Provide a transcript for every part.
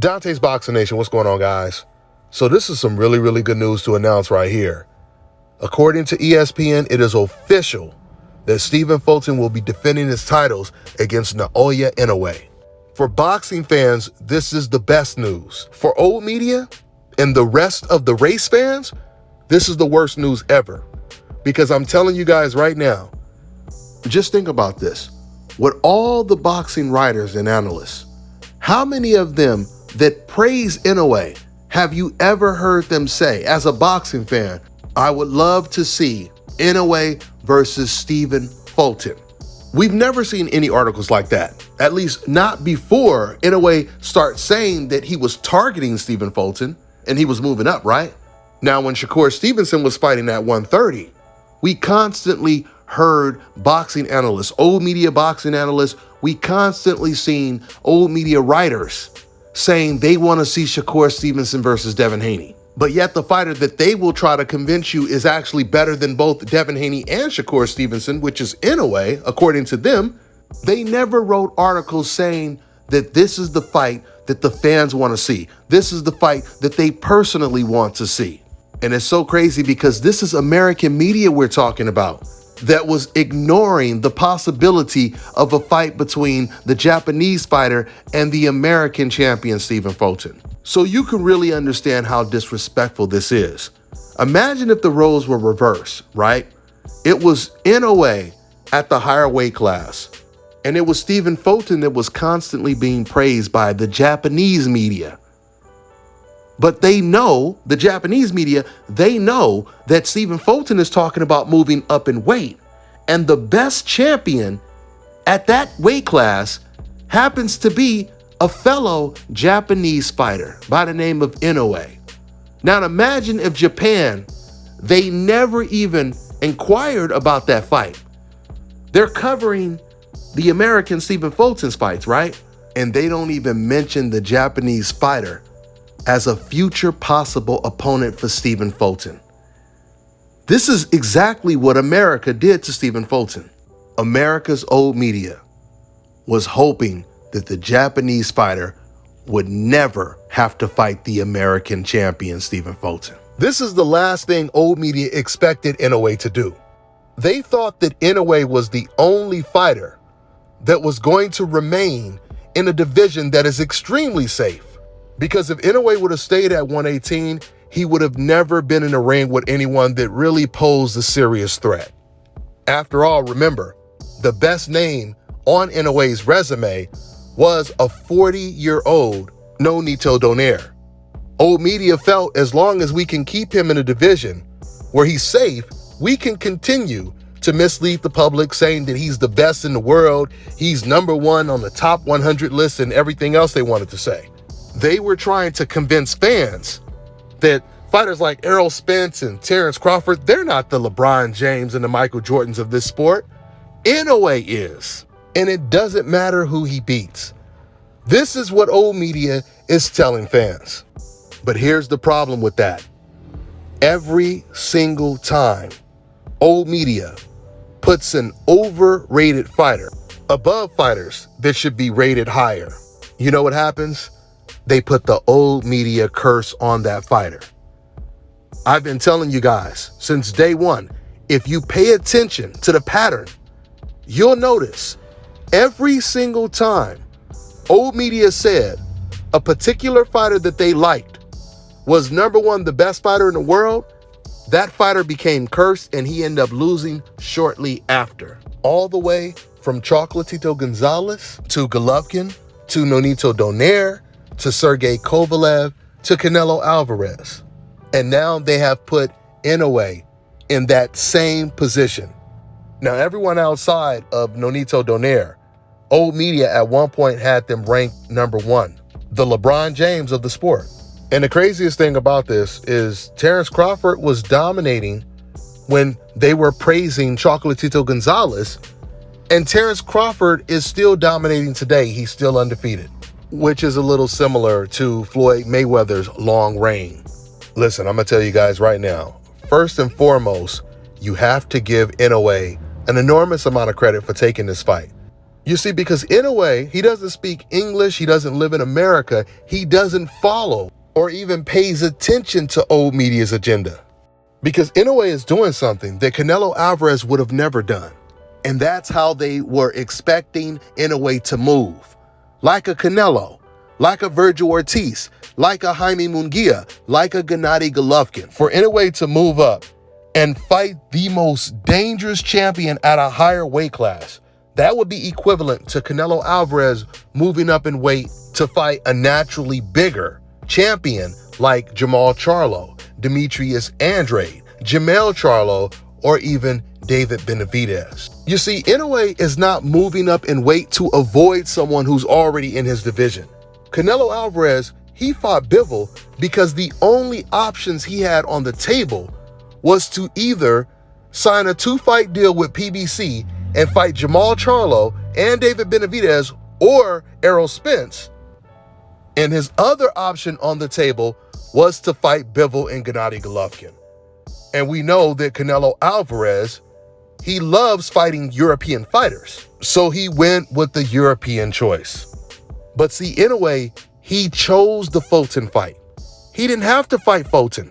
Dante's Boxing Nation, what's going on, guys? So this is some really, really good news to announce right here. According to ESPN, it is official that Stephen Fulton will be defending his titles against Noaya Inoue. For boxing fans, this is the best news. For old media and the rest of the race fans, this is the worst news ever. Because I'm telling you guys right now, just think about this. With all the boxing writers and analysts, how many of them that praise Inoue have you ever heard them say, as a boxing fan, I would love to see Inoue versus Stephen Fulton? We've never seen any articles like that, at least not before Inoue starts saying that he was targeting Stephen Fulton and he was moving up, right? Now, when Shakur Stevenson was fighting at 130, we constantly heard boxing analysts, old media boxing analysts, we constantly seen old media writers saying they want to see Shakur Stevenson versus Devin Haney. But yet the fighter that they will try to convince you is actually better than both Devin Haney and Shakur Stevenson, which is Inoue, according to them, they never wrote articles saying that this is the fight that the fans want to see. This is the fight that they personally want to see. And it's so crazy because this is American media we're talking about that was ignoring the possibility of a fight between the Japanese fighter and the American champion, Stephen Fulton. So you can really understand how disrespectful this is. Imagine if the roles were reversed, right? It was Inoue at the higher weight class, and it was Stephen Fulton that was constantly being praised by the Japanese media. But they know, the Japanese media, they know that Stephen Fulton is talking about moving up in weight. And the best champion at that weight class happens to be a fellow Japanese fighter by the name of Inoue. Now imagine if Japan, they never even inquired about that fight. They're covering the American Stephen Fulton's fights, right? And they don't even mention the Japanese fighter as a future possible opponent for Stephen Fulton. This is exactly what America did to Stephen Fulton. America's old media was hoping that the Japanese fighter would never have to fight the American champion, Stephen Fulton. This is the last thing old media expected Inoue to do. They thought that Inoue was the only fighter that was going to remain in a division that is extremely safe. Because if Inoue would have stayed at 118, he would have never been in a ring with anyone that really posed a serious threat. After all, remember, the best name on Inoue's resume was a 40-year-old Noito Donaire. Old media felt as long as we can keep him in a division where he's safe, we can continue to mislead the public saying that he's the best in the world, he's number one on the top 100 list and everything else they wanted to say. They were trying to convince fans that fighters like Errol Spence and Terrence Crawford, they're not the LeBron James and the Michael Jordans of this sport. Inoue is. And it doesn't matter who he beats. This is what old media is telling fans. But here's the problem with that. Every single time old media puts an overrated fighter above fighters that should be rated higher, you know what happens? They put the old media curse on that fighter. I've been telling you guys since day one, if you pay attention to the pattern, you'll notice every single time old media said a particular fighter that they liked was number one, the best fighter in the world, that fighter became cursed and he ended up losing shortly after. All the way from Chocolatito Gonzalez to Golovkin to Noito Donaire to Sergey Kovalev, to Canelo Alvarez. And now they have put Inoue in that same position. Now, everyone outside of Noito Donaire, old media at one point had them ranked number one, the LeBron James of the sport. And the craziest thing about this is Terrence Crawford was dominating when they were praising Chocolatito Gonzalez, and Terrence Crawford is still dominating today. He's still undefeated, which is a little similar to Floyd Mayweather's long reign. Listen, I'm going to tell you guys right now, first and foremost, you have to give Inoue an enormous amount of credit for taking this fight. You see, because Inoue, he doesn't speak English, he doesn't live in America, he doesn't follow or even pays attention to old media's agenda. Because Inoue is doing something that Canelo Alvarez would have never done. And that's how they were expecting Inoue to move. Like a Canelo, like a Virgil Ortiz, like a Jaime Munguia, like a Gennady Golovkin. For Inoue to move up and fight the most dangerous champion at a higher weight class, that would be equivalent to Canelo Alvarez moving up in weight to fight a naturally bigger champion like Jamal Charlo, Demetrius Andrade, Jamel Charlo, or even David Benavidez. You see, Inoue is not moving up in weight to avoid someone who's already in his division. Canelo Alvarez, he fought Bivol because the only options he had on the table was to either sign a 2-fight deal with PBC and fight Jamal Charlo and David Benavidez or Errol Spence. And his other option on the table was to fight Bivol and Gennady Golovkin. And we know that Canelo Alvarez, he loves fighting European fighters. So he went with the European choice. But see, Inoue, he chose the Fulton fight. He didn't have to fight Fulton.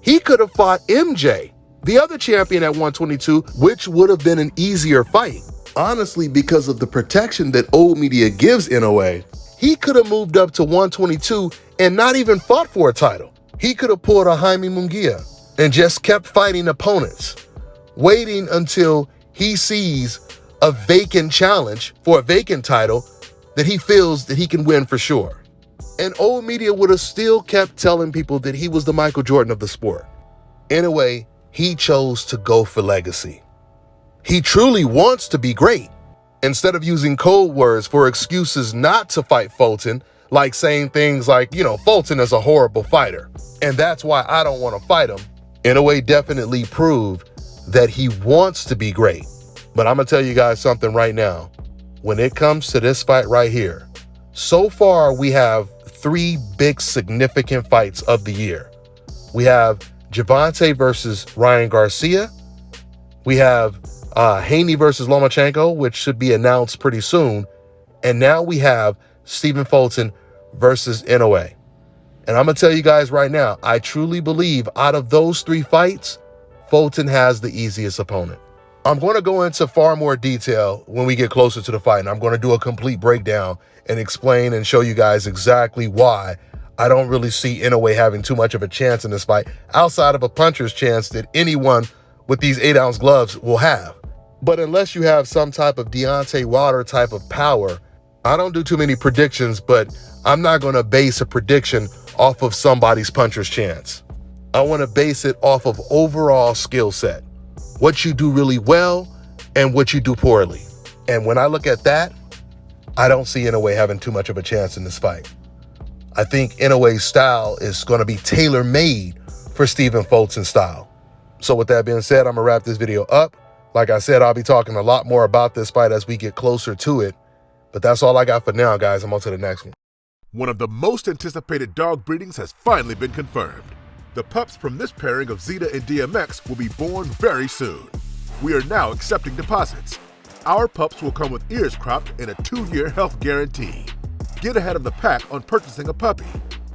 He could have fought MJ, the other champion at 122, which would have been an easier fight. Honestly, because of the protection that old media gives Inoue, he could have moved up to 122 and not even fought for a title. He could have pulled a Jaime Munguia and just kept fighting opponents, waiting until he sees a vacant challenge for a vacant title that he feels that he can win for sure. And old media would have still kept telling people that he was the Michael Jordan of the sport. Anyway, he chose to go for legacy. He truly wants to be great. Instead of using code words for excuses not to fight Fulton, like saying things like, Fulton is a horrible fighter, and that's why I don't want to fight him, Inoue definitely proved that he wants to be great. But I'm going to tell you guys something right now. When it comes to this fight right here, so far we have 3 big significant fights of the year. We have Gervonta versus Ryan Garcia. We have Haney versus Lomachenko, which should be announced pretty soon. And now we have Stephen Fulton versus Inoue. And I'm going to tell you guys right now, I truly believe out of those 3 fights, Fulton has the easiest opponent. I'm going to go into far more detail when we get closer to the fight, and I'm going to do a complete breakdown and explain and show you guys exactly why I don't really see Inoue having too much of a chance in this fight, outside of a puncher's chance that anyone with these 8-ounce gloves will have. But unless you have some type of Deontay Wilder type of power, I don't do too many predictions, but I'm not going to base a prediction off of somebody's puncher's chance. I want to base it off of overall skill set, what you do really well and what you do poorly. And when I look at that, I don't see Inoue having too much of a chance in this fight. I think Inoue's style is going to be tailor-made for Stephen Fulton's style. So with that being said, I'm going to wrap this video up. Like I said, I'll be talking a lot more about this fight as we get closer to it. But that's all I got for now, guys. I'm on to the next one. One of the most anticipated dog breedings has finally been confirmed. The pups from this pairing of Zeta and DMX will be born very soon. We are now accepting deposits. Our pups will come with ears cropped and a 2-year health guarantee. Get ahead of the pack on purchasing a puppy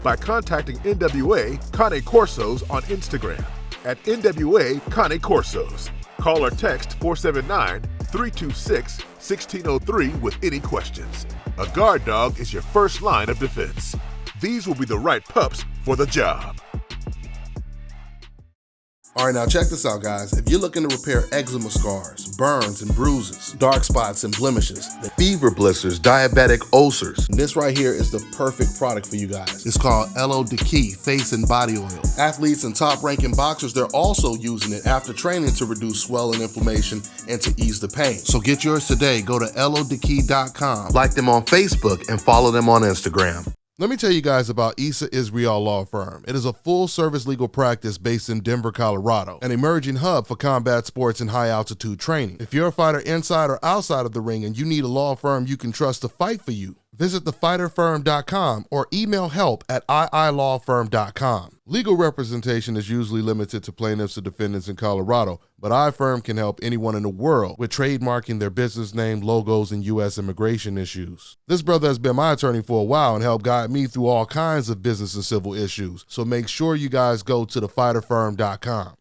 by contacting NWA Cane Corsos on Instagram at NWA Cane Corsos. Call or text 479-326-1603 with any questions. A guard dog is your first line of defense. These will be the right pups for the job. All right, now check this out, guys. If you're looking to repair eczema scars, burns and bruises, dark spots and blemishes, the fever blisters, diabetic ulcers, this right here is the perfect product for you guys. It's called Elo Diki Face and Body Oil. Athletes and top-ranking boxers, they're also using it after training to reduce swelling, inflammation, and to ease the pain. So get yours today. Go to elodiki.com, like them on Facebook, and follow them on Instagram. Let me tell you guys about Issa Israel Law Firm. It is a full-service legal practice based in Denver, Colorado, an emerging hub for combat sports and high-altitude training. If you're a fighter inside or outside of the ring and you need a law firm you can trust to fight for you, visit thefighterfirm.com or email help@iilawfirm.com. Legal representation is usually limited to plaintiffs or defendants in Colorado, but iFirm can help anyone in the world with trademarking their business name, logos, and U.S. immigration issues. This brother has been my attorney for a while and helped guide me through all kinds of business and civil issues, so make sure you guys go to thefighterfirm.com.